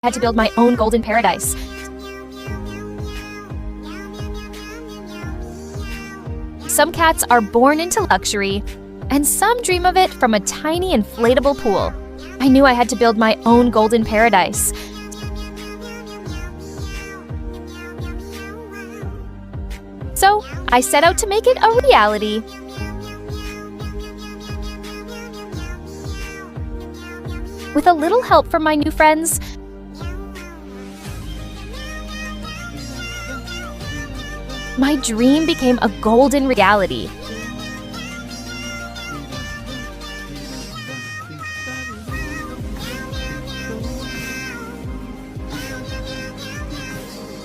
had to build my own golden paradise. Some cats are born into luxury, and some dream of it from a tiny inflatable pool. I knew I had to build my own golden paradise. So I set out to make it a reality. With a little help from my new friends, my dream became a golden reality.